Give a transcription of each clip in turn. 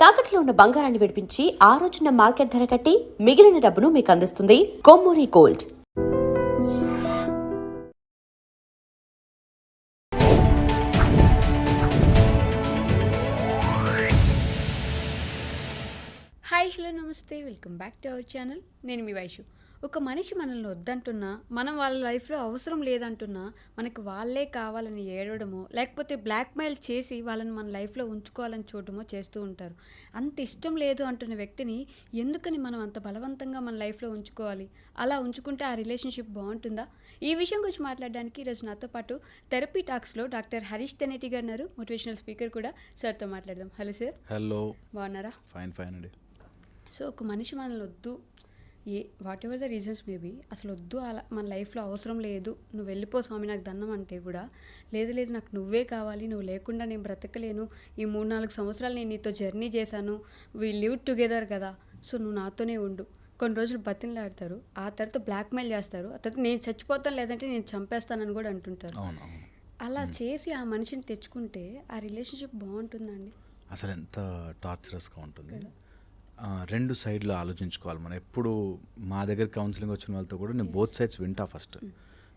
తాకట్లో ఉన్న బంగారాన్ని విడిపించి ఆ రోజున మార్కెట్ ధర కట్టి మిగిలిన డబ్బును మీకు అందిస్తుంది కొమ్మూరి గోల్డ్. హాయ్ హలో నమస్తే, welcome back to our channel. నేను మీ వైషు. ఒక మనిషి మనల్ని వద్దంటున్నా, మనం వాళ్ళ లైఫ్లో అవసరం లేదంటున్నా, మనకు వాళ్ళే కావాలని ఏడవడమో లేకపోతే బ్లాక్మెయిల్ చేసి వాళ్ళని మన లైఫ్లో ఉంచుకోవాలని చూడటమో చేస్తూ ఉంటారు. అంత ఇష్టం లేదు అంటున్న వ్యక్తిని ఎందుకని మనం అంత బలవంతంగా మన లైఫ్లో ఉంచుకోవాలి? అలా ఉంచుకుంటే ఆ రిలేషన్షిప్ బాగుంటుందా? ఈ విషయం గురించి మాట్లాడడానికి ఈరోజు నాతో పాటు థెరపీ టాక్స్లో డాక్టర్ హరీష్ తెనేటి గారు ఉన్నారు, మోటివేషనల్ స్పీకర్ కూడా. సార్తో మాట్లాడదాం. Hello sir. హలో. బాగున్నారా? ఫైన్ అండి. సో ఒక మనిషి మనల్ని వద్దు, what ever the reasons maybe, అసలు వద్దు, అలా మన లైఫ్లో అవసరం లేదు, నువ్వు వెళ్ళిపో స్వామి నాకు దండం అంటే కూడా, లేదు నాకు నువ్వే కావాలి, నువ్వు లేకుండా నేను బ్రతకలేను, ఈ 3-4 సంవత్సరాలు నేను నీతో జర్నీ చేశాను, వీ లివ్ టుగెదర్ కదా, సో నువ్వు నాతోనే ఉండు. కొన్ని రోజులు బతిమలాడతారు, ఆ తర్వాత బ్లాక్మెయిల్ చేస్తారు, ఆ తర్వాత నేను చచ్చిపోతాను లేదంటే నేను చంపేస్తానని కూడా అంటుంటారు. అలా చేసి ఆ మనిషిని తెచ్చుకుంటే ఆ రిలేషన్షిప్ బాగుంటుందండి? అసలు ఎంత టార్చరస్గా ఉంటుంది. 2 సైడ్లు ఆలోచించుకోవాలి మనం. ఎప్పుడు మా దగ్గర కౌన్సిలింగ్ వచ్చిన వాళ్ళతో కూడా నేను బోత్ సైడ్స్ వింటా ఫస్ట్,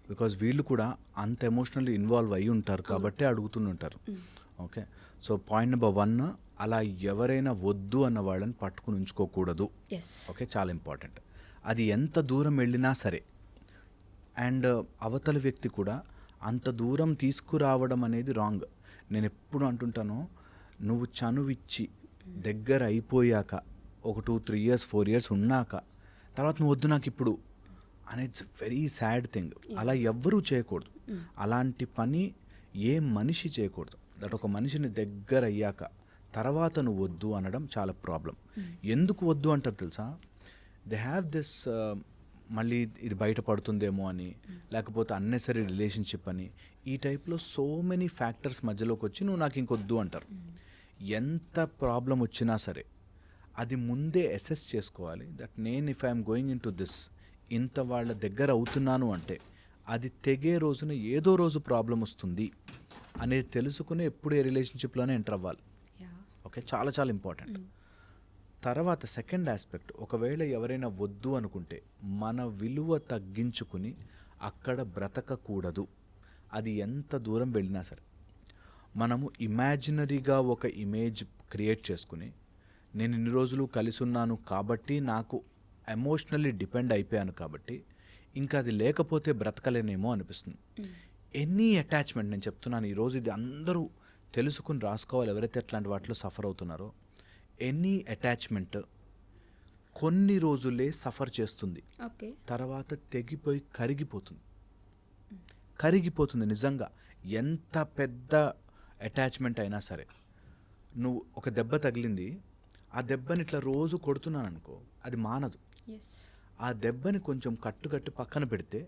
బికాజ్ వీళ్ళు కూడా అంత ఎమోషనల్లీ ఇన్వాల్వ్ అయ్యి ఉంటారు కాబట్టి అడుగుతుంటారు. ఓకే, సో పాయింట్ నెంబర్ 1, అలా ఎవరైనా వద్దు అన్న వాళ్ళని పట్టుకుని ఉంచుకోకూడదు. ఓకే, చాలా ఇంపార్టెంట్. అది ఎంత దూరం వెళ్ళినా సరే, అండ్ అవతల వ్యక్తి కూడా అంత దూరం తీసుకురావడం అనేది రాంగ్. నేను ఎప్పుడు అంటుంటాను, నువ్వు చనువిచ్చి దగ్గర అయిపోయాక ఒక 2-3 years 4 years ఉన్నాక తర్వాత నువ్వు వద్దు నాకు ఇప్పుడు అనేది ఇట్స్ వెరీ సాడ్ థింగ్. అలా ఎవ్వరూ చేయకూడదు. అలాంటి పని ఏ మనిషి చేయకూడదు. దట్ ఒక మనిషిని దగ్గర అయ్యాక తర్వాత నువ్వు వద్దు అనడం చాలా ప్రాబ్లం. ఎందుకు వద్దు అంటారు తెలుసా? దే హ్యావ్ దిస్ మళ్ళీ ఇది బయటపడుతుందేమో అని, లేకపోతే అన్నెసరీ రిలేషన్షిప్ అని, ఈ టైప్లో సో మెనీ ఫ్యాక్టర్స్ మధ్యలోకి వచ్చి నువ్వు నాకు ఇంకొద్దు అంటారు. ఎంత ప్రాబ్లం వచ్చినా సరే అది ముందే అసెస్ చేసుకోవాలి. దట్ నేను if I'm going in to this, ఇంత వాళ్ళ దగ్గర అవుతున్నాను అంటే అది తెగే రోజున ఏదో రోజు ప్రాబ్లం వస్తుంది అనేది తెలుసుకుని ఎప్పుడు ఏ రిలేషన్షిప్లోనే ఎంటర్ అవ్వాలి. ఓకే, చాలా చాలా ఇంపార్టెంట్. తర్వాత సెకండ్ ఆస్పెక్ట్, ఒకవేళ ఎవరైనా వద్దు అనుకుంటే మన విలువ తగ్గించుకుని అక్కడ బ్రతకకూడదు. అది ఎంత దూరం వెళ్ళినా సరే మనము ఇమాజినరీగా ఒక ఇమేజ్ క్రియేట్ చేసుకుని, నేను ఇన్ని రోజులు కలిసి ఉన్నాను కాబట్టి, నాకు ఎమోషనల్లీ డిపెండ్ అయిపోయాను కాబట్టి ఇంకా అది లేకపోతే బ్రతకలేనేమో అనిపిస్తుంది. ఎనీ అటాచ్మెంట్, నేను చెప్తున్నాను ఈరోజు ఇది అందరూ తెలుసుకుని రాసుకోవాలి ఎవరైతే అట్లాంటి వాటిలో సఫర్ అవుతున్నారో. ఎనీ అటాచ్మెంట్ కొన్ని రోజులే సఫర్ చేస్తుంది, తర్వాత తెగిపోయి కరిగిపోతుంది. నిజంగా ఎంత పెద్ద అటాచ్మెంట్ అయినా సరే, నువ్వు ఒక దెబ్బ తగిలింది, ఆ దెబ్బని ఇట్లా రోజు కొడుతున్నాను అనుకో, అది మానదు. ఆ దెబ్బని కొంచెం కట్టు పక్కన పెడితే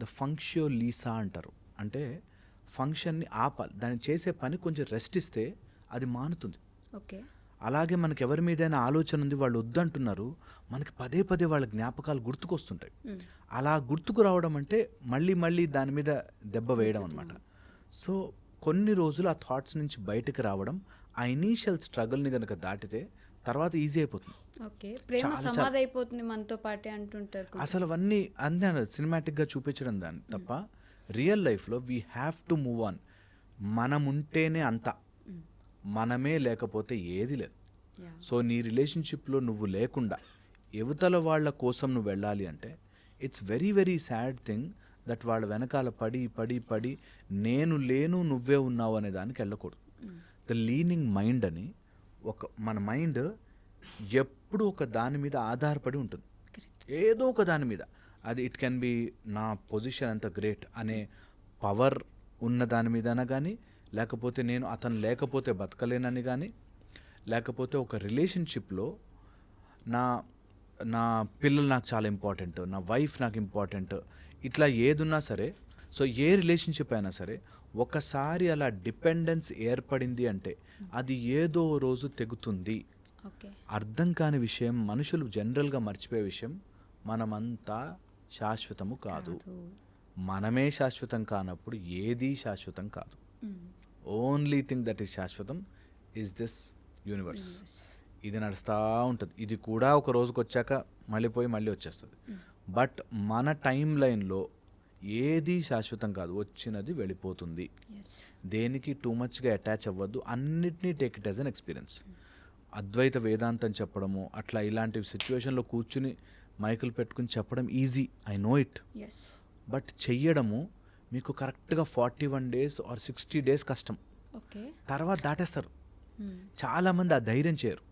ద ఫంక్షియో లీసా అంటారు, అంటే ఫంక్షన్ని ఆపాలి, దాన్ని చేసే పని కొంచెం రెస్ట్ ఇస్తే అది మానుతుంది. అలాగే మనకి ఎవరి మీదైనా ఆలోచన ఉంది, వాళ్ళు వద్దంటున్నారు, మనకి పదే వాళ్ళ జ్ఞాపకాలు గుర్తుకొస్తుంటాయి. అలా గుర్తుకు రావడం అంటే మళ్ళీ దాని మీద దెబ్బ వేయడం అనమాట. సో కొన్ని రోజులు ఆ థాట్స్ నుంచి బయటకు రావడం, ఆ ఇనీషియల్ స్ట్రగుల్ని కనుక దాటితే తర్వాత ఈజీ అయిపోతుంది. మనతో పాటే అంటుంటారు. అసలు అవన్నీ సినిమాటిక్గా చూపించడం దాన్ని తప్ప, రియల్ లైఫ్లో we have to move on. మనం ఉంటేనే అంతా, మనమే లేకపోతే ఏది లేదు. సో నీ రిలేషన్షిప్లో నువ్వు లేకుండా యువతల వాళ్ళ కోసం నువ్వు వెళ్ళాలి అంటే it's very sad thing that వాళ్ళ వెనకాల పడి నేను లేను నువ్వే ఉన్నావు అనే దానికి వెళ్ళకూడదు. ద లీనింగ్ మైండ్ అని మన మైండ్ ఎప్పుడు ఒక దాని మీద ఆధారపడి ఉంటుంది, ఏదో ఒక దాని మీద. అది ఇట్ కెన్ బి నా పొజిషన్ అంత గ్రేట్ అనే పవర్ ఉన్న దాని మీదనా కానీ, లేకపోతే నేను అతను లేకపోతే బతకలేనని కానీ, లేకపోతే ఒక రిలేషన్షిప్లో నా పిల్లలు నాకు చాలా ఇంపార్టెంట్, నా వైఫ్ నాకు ఇంపార్టెంట్, ఇట్లా ఏదున్నా సరే. సో ఏ రిలేషన్షిప్ అయినా సరే ఒకసారి అలా డిపెండెన్స్ ఏర్పడింది అంటే అది ఏదో రోజు తెగుతుంది. అర్థం కాని విషయం, మనుషులు జనరల్గా మర్చిపోయే విషయం, మనమంతా శాశ్వతము కాదు. మనమే శాశ్వతం కానప్పుడు ఏదీ శాశ్వతం కాదు. ఓన్లీ థింగ్ దట్ ఈస్ శాశ్వతం ఈజ్ దిస్ యూనివర్స్. ఇది నడుస్తూ ఉంటుంది. ఇది కూడా ఒక రోజుకి వచ్చాక మళ్ళీ వచ్చేస్తుంది. బట్ మన టైం లైన్లో ఏది శాశ్వతం కాదు, వచ్చినది వెళ్ళిపోతుంది. దేనికి టూ మచ్గా అటాచ్ అవ్వద్దు, అన్నిటినీ take it as an experience. Advaita వేదాంతం చెప్పడము అట్లా ఇలాంటి సిచ్యువేషన్లో కూర్చుని మైకులు పెట్టుకుని చెప్పడం easy, I know it. But చెయ్యడము మీకు కరెక్ట్గా 41 days ఆర్ 60 days కష్టం. తర్వాత దాటేస్తారు. చాలామంది ఆ ధైర్యం చేయరు.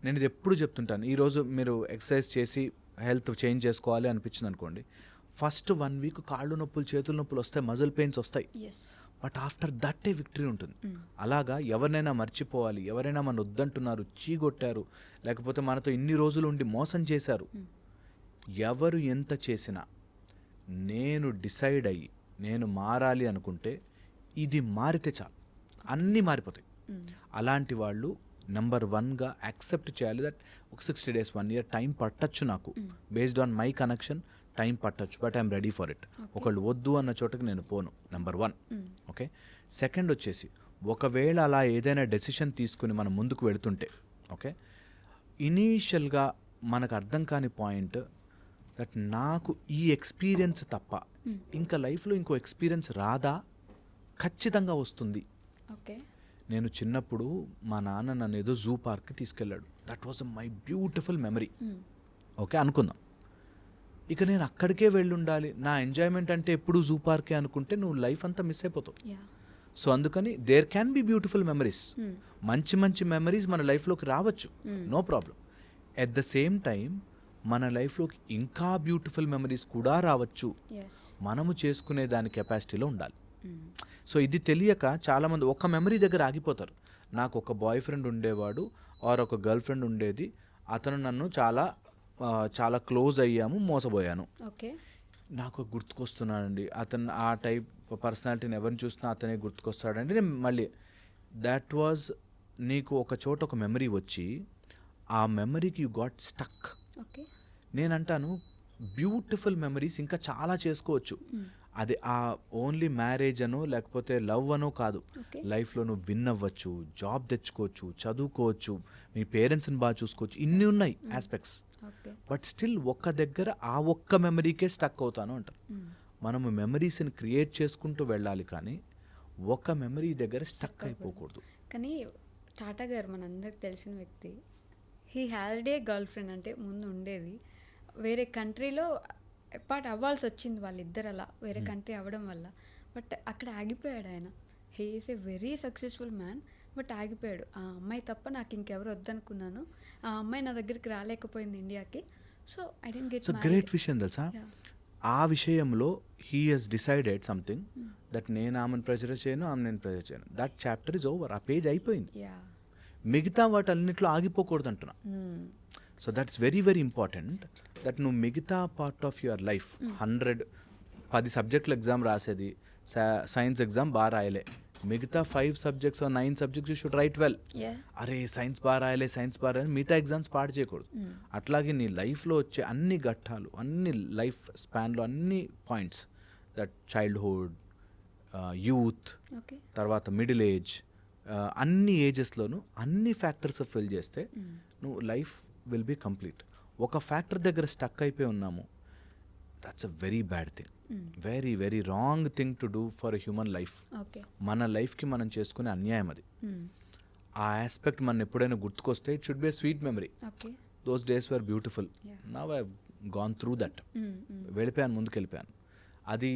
నేను ఇది ఎప్పుడు చెప్తుంటాను. ఈరోజు మీరు ఎక్సర్సైజ్ చేసి హెల్త్ చేంజ్ చేసుకోవాలి అనిపించింది అనుకోండి, ఫస్ట్ 1 week కాళ్ళు నొప్పులు, చేతుల నొప్పులు వస్తాయి, మజిల్ పెయిన్స్ వస్తాయి. బట్ ఆఫ్టర్ దట్ విక్టరీ ఉంటుంది. అలాగా ఎవరినైనా మర్చిపోవాలి, ఎవరైనా మన వద్దంటున్నారు, చీగొట్టారు, లేకపోతే మనతో ఇన్ని రోజులు ఉండి మోసం చేశారు, ఎవరు ఎంత చేసినా నేను డిసైడ్ అయ్యి నేను మారాలి అనుకుంటే ఇది మారితే చాలు, అన్నీ మారిపోతాయి. అలాంటి వాళ్ళు నెంబర్ 1గా యాక్సెప్ట్ చేయాలి దట్ ఒక 60 days 1 year టైం పట్టచ్చు, నాకు based on my connection time పట్టచ్చు, but I'm ready for it. ఒకళ్ళు వద్దు అన్న చోటకి నేను పోను, నెంబర్ 1. ఓకే. సెకండ్ వచ్చేసి, ఒకవేళ అలా ఏదైనా డెసిషన్ తీసుకుని మనం ముందుకు వెళుతుంటే, ఓకే, ఇనీషియల్గా మనకు అర్థం కాని పాయింట్ దట్ నాకు ఈ ఎక్స్పీరియన్స్ తప్ప ఇంకా లైఫ్లో ఇంకో ఎక్స్పీరియన్స్ రాదా? ఖచ్చితంగా వస్తుంది. నేను చిన్నప్పుడు మా నాన్న నన్ను ఏదో జూ పార్క్కి తీసుకెళ్ళాడు. That was my beautiful memory. Okay అనుకుందాం. ఇక నేను అక్కడికే వెళ్ళి ఉండాలి, నా ఎంజాయ్మెంట్ అంటే ఎప్పుడు జూ పార్కే అనుకుంటే నువ్వు లైఫ్ అంతా మిస్ అయిపోతావు. సో అందుకని there can be beautiful memories, మంచి మంచి మెమరీస్ మన లైఫ్లోకి రావచ్చు, no problem. At the same time మన లైఫ్లోకి ఇంకా బ్యూటిఫుల్ మెమరీస్ కూడా రావచ్చు. మనము చేసుకునే దాని కెపాసిటీలో ఉండాలి. సో ఇది తెలియక చాలామంది ఒక మెమరీ దగ్గర ఆగిపోతారు. నాకు ఒక బాయ్ ఫ్రెండ్ ఉండేవాడు ఆర్ ఒక గర్ల్ ఫ్రెండ్ ఉండేది, అతను నన్ను చాలా క్లోజ్ అయ్యాము, మోసపోయాను. నాకు గుర్తుకొస్తున్నానండి అతను, ఆ టైప్ పర్సనాలిటీని ఎవరిని చూసినా అతనే గుర్తుకొస్తాడండి. నేను మళ్ళీ దాట్ వాజ్, నీకు ఒక చోట ఒక మెమరీ వచ్చి ఆ మెమరీకి యూ గాట్ స్టక్. నేనంటాను బ్యూటిఫుల్ మెమరీస్ ఇంకా చాలా చేసుకోవచ్చు. అది ఆ ఓన్లీ మ్యారేజ్ అనో లేకపోతే లవ్ అనో కాదు, లైఫ్లో నువ్వు విన్ అవ్వచ్చు, జాబ్ తెచ్చుకోవచ్చు, చదువుకోవచ్చు, మీ పేరెంట్స్ని బాగా చూసుకోవచ్చు, ఇన్ని ఉన్నాయి ఆస్పెక్ట్స్. బట్ స్టిల్ ఒక్క దగ్గర ఆ ఒక్క మెమరీకే స్టక్ అవుతాను అంటారు. మనము మెమరీస్ని క్రియేట్ చేసుకుంటూ వెళ్ళాలి, కానీ ఒక మెమరీ దగ్గర స్టక్ అయిపోకూడదు. కానీ టాటా గారు మనందరికి తెలిసిన వ్యక్తి, he had a girl friend, అంటే ముందు ఉండేది, వేరే కంట్రీలో అపార్ట్ అవ్వాల్సి వచ్చింది వాళ్ళిద్దరు, అలా వేరే కంట్రీ అవ్వడం వల్ల. బట్ అక్కడ ఆగిపోయాడు ఆయన. He is a very successful man, but ఆగిపోయాడు. ఆ అమ్మాయి తప్ప నాకు ఇంకెవరు వద్దనుకున్నాను, ఆ అమ్మాయి నా దగ్గరికి రాలేకపోయింది ఇండియాకి, so I didn't get married. Great విషయం తెలుసా, ఆ విషయంలో he has decided something that నేను ఆమెను ప్రెజర్ చేయను, ఆమె నేను ప్రెజర్ చేయను. దట్ చాప్టర్ ఇస్ ఓవర్, ఆ పేజ్ అయిపోయింది. మిగతా వాటన్నిటిలో ఆగిపోకూడదు అంటున్నా. So that's very very important that నువ్వు మిగతా పార్ట్ ఆఫ్ యువర్ లైఫ్ 10 సబ్జెక్టులు ఎగ్జామ్ రాసేది, సైన్స్ ఎగ్జామ్ బాగా రాయలే, మిగతా 5 subjects or 9 subjects you should write well. అరే సైన్స్ బాగా రాయలే, మిగతా ఎగ్జామ్స్ పాడు చేయకూడదు. అట్లాగే నీ లైఫ్లో వచ్చే అన్ని ఘట్టాలు, అన్ని లైఫ్ స్పాన్లో అన్ని పాయింట్స్, దట్ చైల్డ్హుడ్, యూత్, తర్వాత మిడిల్ ఏజ్, అన్ని ఏజెస్లోనూ అన్ని ఫ్యాక్టర్స్ ఫిల్ చేస్తే నువ్వు లైఫ్ విల్ బీ కంప్లీట్. ఒక ఫ్యాక్టర్ దగ్గర స్టక్ అయిపోయి ఉన్నాము, that's a very bad thing, very very wrong thing to do for a human life. మన లైఫ్కి మనం చేసుకునే అన్యాయం అది. ఆ ఆస్పెక్ట్ మన ఎప్పుడైనా గుర్తుకొస్తే it should be a sweet memory. Those days were beautiful, now I have gone through that. వెళ్ళిపోయాను, ముందుకు వెళ్ళిపోయాను. అది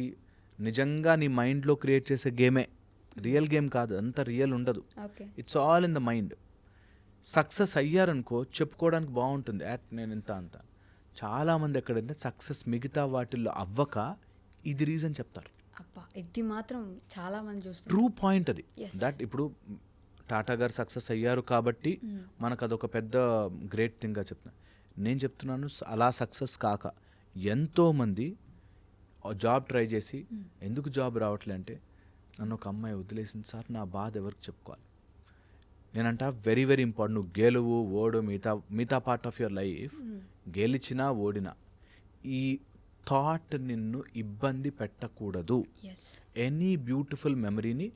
నిజంగా నీ మైండ్లో క్రియేట్ చేసే గేమే, రియల్ గేమ్ కాదు, అంత రియల్ ఉండదు. It's all in the mind. Success అయ్యారనుకో చెప్పుకోవడానికి బాగుంటుంది, నేను ఇంత అంత. చాలామంది ఎక్కడంటే సక్సెస్ మిగతా వాటిల్లో అవ్వక ఇది రీజన్ చెప్తారు. ఇది మాత్రం చాలా మంది చూస్తారు. ట్రూ పాయింట్ అది. దట్ ఇప్పుడు టాటా గారు సక్సెస్ అయ్యారు కాబట్టి మనకు అదొక పెద్ద గ్రేట్ థింగ్గా చెప్తున్నాను. నేను చెప్తున్నాను అలా సక్సెస్ కాక ఎంతోమంది జాబ్ ట్రై చేసి ఎందుకు జాబ్ రావట్లే అంటే, నన్ను ఒక అమ్మాయి వదిలేసింది సార్, నా బాధ ఎవరికి చెప్పుకోవాలి. నేనంట వెరీ వెరీ ఇంపార్టెంట్. నువ్వు గెలువు ఓడు మిగతా పార్ట్ ఆఫ్ యువర్ లైఫ్, గెలిచినా ఓడినా ఈ థాట్ నిన్ను ఇబ్బంది పెట్టకూడదు. ఎనీ బ్యూటిఫుల్ మెమరీని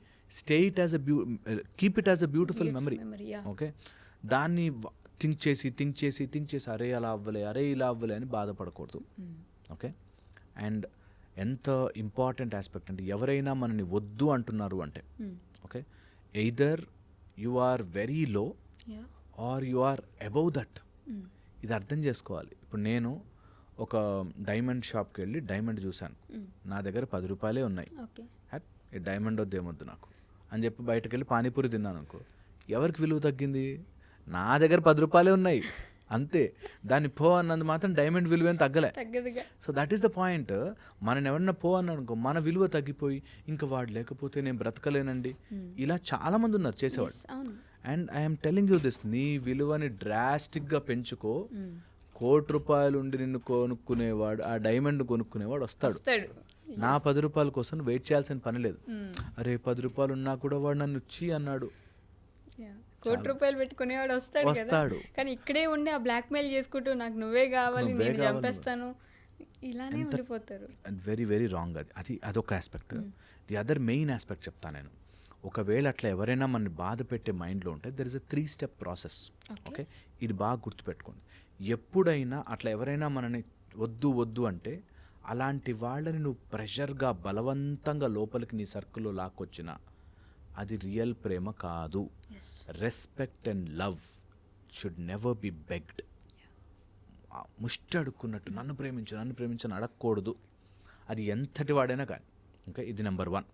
keep it as a beautiful memory. Okay, దాన్ని థింక్ చేసి అరే అలా అవ్వలే, అరే ఇలా అవ్వలే అని బాధపడకూడదు. ఓకే, అండ్ ఎంత ఇంపార్టెంట్ ఆస్పెక్ట్ అంటే ఎవరైనా మనని వద్దు అంటున్నారు అంటే, okay, either you are very low or you are above that. ఇది అర్థం చేసుకోవాలి. ఇప్పుడు నేను ఒక డైమండ్ షాప్కి వెళ్ళి డైమండ్ చూశాను, నా దగ్గర 10 రూపాయలే ఉన్నాయి, హట్ ఈ డైమండ్ వద్దేమొద్దు నాకు అని చెప్పి బయటకు వెళ్ళి పానీపూరి తిన్నాను అనుకో, ఎవరికి విలువ తగ్గింది? నా దగ్గర 10 రూపాయలే ఉన్నాయి అంతే. దాన్ని పో అన్నది మాత్రం డైమండ్ విలువ ఏం తగ్గలే. So that is the point. మనం ఎవరన్నా పో అన్నానుకో మన విలువ తగ్గిపోయి ఇంకా వాడు లేకపోతే నేను బ్రతకలేనండి, ఇలా చాలా మంది ఉన్నారు చేసేవాడు. And I'm telling you this, నీ విలువని డ్రాస్టిక్గా పెంచుకో, ₹1,00,00,000 ఉండి నిన్ను కొనుక్కునేవాడు, ఆ డైమండ్ కొనుక్కునేవాడు వస్తాడు. నా 10 రూపాయల కోసం వెయిట్ చేయాల్సిన పని లేదు. అరే 10 రూపాయలు ఉన్నా కూడా వాడు నన్ను ఇచ్చి అన్నాడు, ₹1,00,00,000 పెట్టుకునేవాడు వస్తాడు. కానీ ఇక్కడే ఉండి ఆ బ్లాక్ మెయిల్ చేసుకుంటూ నాకు నువ్వే కావాలి, నేను చంపేస్తాను, ఇలానే ఉండిపోతారు. Very very wrong. అదొక aspect. The other main aspect చెప్తా నేను. ఒకవేళ అట్లా ఎవరైనా మనని బాధ పెట్టే మైండ్లో ఉంటే there is a 3-step process. Okay, ఇది బాగా గుర్తుపెట్టుకోండి. ఎప్పుడైనా అట్లా ఎవరైనా మనని వద్దు అంటే అలాంటి వాళ్ళని నువ్వు ప్రెషర్గా బలవంతంగా లోపలికి నీ సర్కిల్లో లాక్కొచ్చినా అది రియల్ ప్రేమ కాదు. Respect and love should never be begged. ముష్టి అడుక్కున్నట్టు నన్ను ప్రేమించని అడగకూడదు, అది ఎంతటి వాడైనా కానీ. ఓకే, ఇది నెంబర్ 1.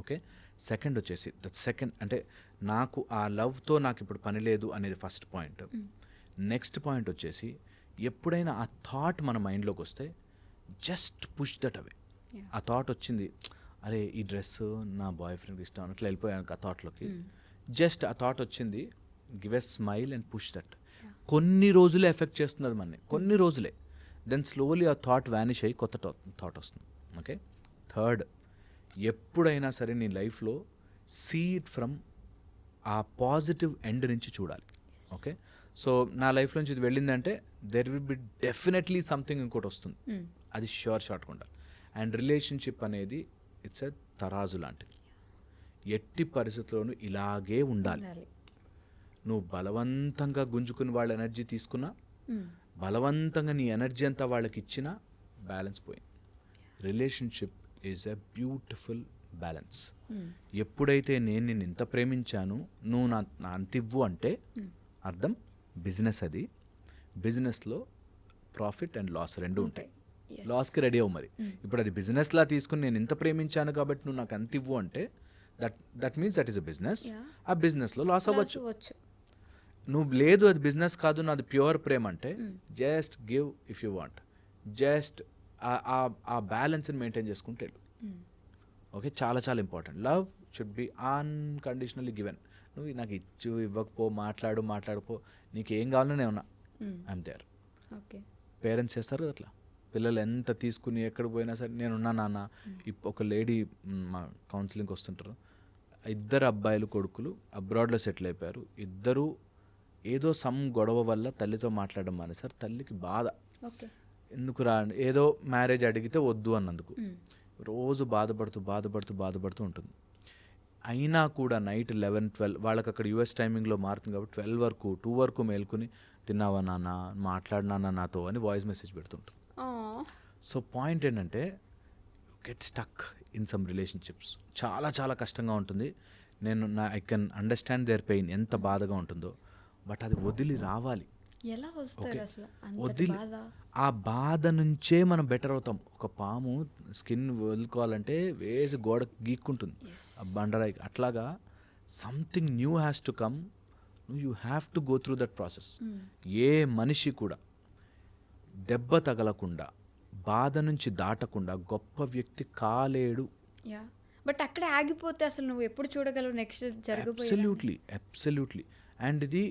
ఓకే, సెకండ్ వచ్చేసి సెకండ్ అంటే నాకు ఆ లవ్తో నాకు ఇప్పుడు పని లేదు అనేది ఫస్ట్ పాయింట్. నెక్స్ట్ పాయింట్ వచ్చేసి ఎప్పుడైనా ఆ థాట్ మన మైండ్లోకి వస్తే జస్ట్ పుష్ దట్ అవే. ఆ థాట్ వచ్చింది, అరే ఈ డ్రెస్ నా బాయ్ ఫ్రెండ్కి ఇష్టం అన్నట్లు వెళ్ళిపోయాను ఆ థాట్లోకి. జస్ట్ ఆ థాట్ వచ్చింది, give a smile and push that. కొన్ని రోజులే ఎఫెక్ట్ చేస్తుంది అది మనని, కొన్ని రోజులే. దెన్ స్లోలీ ఆ థాట్ వ్యానిష్ అయ్యి కొత్త థాట్ వస్తుంది. ఓకే, థర్డ్, ఎప్పుడైనా సరే నీ లైఫ్లో see it from a positive end నుంచి చూడాలి. ఓకే, సో నా లైఫ్ నుంచి ఇది వెళ్ళిందంటే there will be definitely something ఇంకోటి వస్తుంది, అది ష్యూర్ షార్ట్గా ఉండాలి. అండ్ రిలేషన్షిప్ అనేది ఇట్స్ ఎ తరాజు లాంటిది, ఎట్టి పరిస్థితుల్లోనూ ఇలాగే ఉండాలి. నువ్వు బలవంతంగా గుంజుకుని వాళ్ళ ఎనర్జీ తీసుకున్నా, బలవంతంగా నీ ఎనర్జీ అంతా వాళ్ళకి ఇచ్చినా బ్యాలెన్స్ పోయింది. Relationship is a beautiful balance. ఎప్పుడైతే నేను నిన్ను ఇంత ప్రేమించాను నువ్వు నా అంత ఇవ్వు అంటే అర్థం బిజినెస్. అది బిజినెస్లో ప్రాఫిట్ అండ్ లాస్ రెండు ఉంటాయి. లాస్కి రెడీ అవ్వు మరి. ఇప్పుడు అది బిజినెస్లా తీసుకుని నేను ఇంత ప్రేమించాను కాబట్టి నువ్వు నాకు అంత ఇవ్వు అంటే that means that is a business. ఆ బిజినెస్లో లాస్ అవ్వచ్చు. నువ్వు లేదు అది బిజినెస్ కాదు నాది ప్యూర్ ప్రేమ అంటే just give if you want, just ఆ బ్యాలెన్స్ని మెయింటైన్ చేసుకుంటే. ఓకే, చాలా చాలా important. Love should be unconditionally given. నువ్వు నాకు ఇచ్చు ఇవ్వకపో, మాట్లాడుపో, నీకు ఏం కావాలో నేను ఉన్నా, ఐఎమ్ దేర్. పేరెంట్స్ చేస్తారు కదా అట్లా, పిల్లలు ఎంత తీసుకుని ఎక్కడ పోయినా సరే నేనున్నా నాన్న. ఒక లేడీ మా కౌన్సిలింగ్కి వస్తుంటారు, 2 అబ్బాయిలు కొడుకులు అబ్రాడ్లో సెటిల్ అయిపోయారు. ఇద్దరు ఏదో సమ్ గొడవ వల్ల తల్లితో మాట్లాడడం మానేసారు. తల్లికి బాధ, ఎందుకు రా ఏదో మ్యారేజ్ అడిగితే వద్దు అన్నందుకు రోజు బాధపడుతూ ఉంటుంది. అయినా కూడా నైట్ 11-12 వాళ్ళకి అక్కడ యూఎస్ టైమింగ్లో మారుతుంది కాబట్టి 12 వరకు 2 వరకు మేల్కొని తిన్నావా నాన్న, మాట్లాడినా నాతో అని వాయిస్ మెసేజ్ పెడుతుంటారు. సో పాయింట్ ఏంటంటే get stuck in some relationships. చాలా చాలా కష్టంగా ఉంటుంది. I can understand their pain, ఎంత బాధగా ఉంటుందో. బట్ అది వదిలి రావాలి. ఎలా వస్తారు అసలు? వదిలి ఆ బాధ నుంచే మనం బెటర్ అవుతాం. ఒక పాము స్కిన్ వదులుకోవాలంటే వేసి గోడ గీక్కుంటుంది ఆ బండరాయి. అట్లాగా something new has to come, you have to go through that process. ఏ మనిషి కూడా దెబ్బ తగలకుండా, బాధ నుంచి దాటకుండా గొప్ప వ్యక్తి కాలేడు. బట్ అక్కడే ఆగిపోతే అసలు నువ్వు ఎప్పుడు చూడగలవు నెక్స్ట్ జరగబోయేది? అబ్సల్యూట్లీ. అండ్ ఇది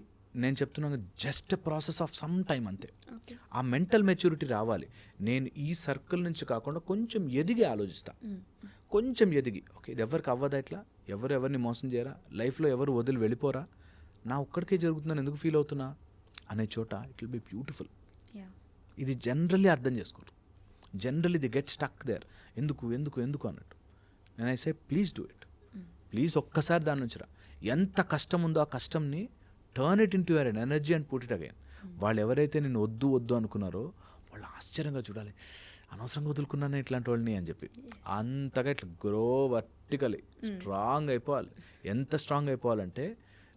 నేను చెప్తున్నాను just a process of some time అంతే. ఆ మెంటల్ మెచ్యూరిటీ రావాలి. నేను ఈ సర్కిల్ నుంచి కాకుండా కొంచెం ఎదిగి ఆలోచిస్తా, కొంచెం ఎదిగి ఓకే ఇది ఎవరికి అవ్వదా, ఇట్లా ఎవరిని మోసం చేయరా, లైఫ్లో ఎవరు వదిలి వెళ్ళిపోరా, నా ఒక్కడికే జరుగుతుందని ఎందుకు ఫీల్ అవుతున్నా అనే చోట ఇట్ విల్ బి బ్యూటిఫుల్. ఇది జనరల్లీ అర్థం చేసుకోరు. Generally they get stuck there. ఎందుకు అన్నట్టు. నేను I say please do it. Please ఒక్కసారి దాని నుంచి రా. ఎంత కష్టం ఉందో ఆ కష్టంని turn it into your energy and put it again. వాళ్ళు ఎవరైతే నేను వద్దు వద్దు అనుకున్నారో వాళ్ళు ఆశ్చర్యంగా చూడాలి, అనవసరంగా వదులుకున్నాను ఇట్లాంటి వాళ్ళని అని చెప్పి. అంతగా ఇట్లా గ్రో వర్టికలీ స్ట్రాంగ్ అయిపోవాలి. ఎంత స్ట్రాంగ్ అయిపోవాలంటే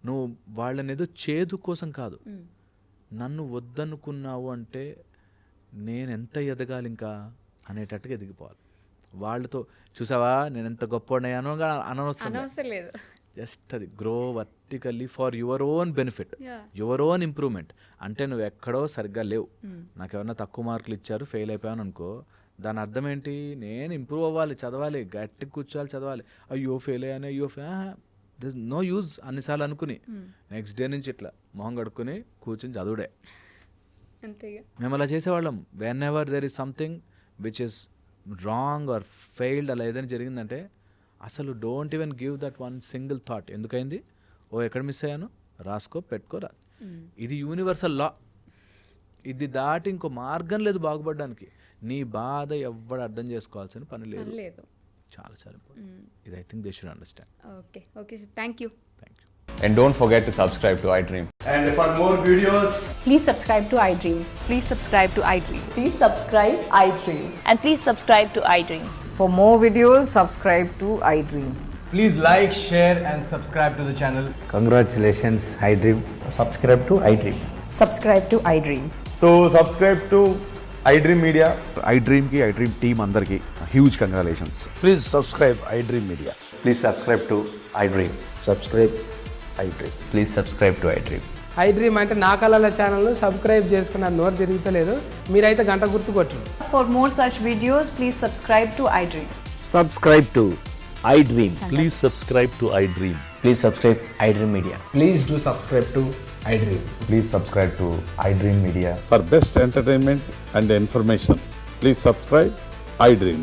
నువ్వు వాళ్ళని ఏదో చేదు కోసం కాదు, నన్ను వద్దనుకున్నావు అంటే నేను ఎంత ఎదగాలి ఇంకా అనేటట్టుగా ఎదిగిపోవాలి. వాళ్ళతో చూసావా నేను ఎంత గొప్పవాడినయ్యానో అనవసరం లేదు. జస్ట్ అది grow vertically for your own benefit, your own improvement. అంటే నువ్వు ఎక్కడో సరిగ్గా లేవు, నాకు ఎవరన్నా తక్కువ మార్కులు ఇచ్చారు ఫెయిల్ అయిపోయాను అనుకో, దాని అర్థం ఏంటి, నేను ఇంప్రూవ్ అవ్వాలి, చదవాలి, గట్టిగా కూర్చోవాలి, చదవాలి. అయ్యో ఫెయిల్ అయ్యాను, అయ్యో దిస్ నో యూజ్ అన్నిసార్లు అనుకుని నెక్స్ట్ డే నుంచి ఇట్లా మొహం కడుక్కుని కూర్చొని చదువుడే. అంతేగా మేము అలా చేసేవాళ్ళం. Whenever there is something which is wrong or failed, అలా ఏదైనా జరిగిందంటే అసలు don't even give that one single thought. ఎందుకైంది, ఎక్కడ మిస్ అయ్యాను, రాసుకో పెట్టుకోరా. ఇది యూనివర్సల్ లా, ఇది దాటి ఇంకో మార్గం లేదు బాగుపడడానికి. నీ బాధ ఎవ్వడు అర్థం చేసుకోవాల్సిన పని లేదు. చాలా చాలా ఇంపార్టెంట్ ఇది. I think they should understand. Okay sir, thank you. And don't forget to subscribe to iDream. And for more videos, Please subscribe to iDream. Please subscribe to iDream. Please subscribe iDream. And please subscribe to iDream. For more videos, subscribe to iDream. please like, share and subscribe to the channel. Congratulations, iDream. Subscribe to iDream. Subscribe to iDream. So subscribe to iDream Media. iDream ki iDream team andarki huge congratulations. Please subscribe iDream Media. Please subscribe to iDream. Subscribe iDream. Please subscribe to iDream. iDream అంటే నా కళల ఛానల్ను subscribe చేసుకున్న నోరు తిరుగుతలేదు, మీరైతే గంట గుర్తు కొట్టండి. For more such videos, please subscribe to iDream. Subscribe to iDream. Please subscribe to iDream. Please subscribe iDream Media. Please do subscribe to iDream. Please subscribe to iDream Media. For best entertainment and information, please subscribe iDream.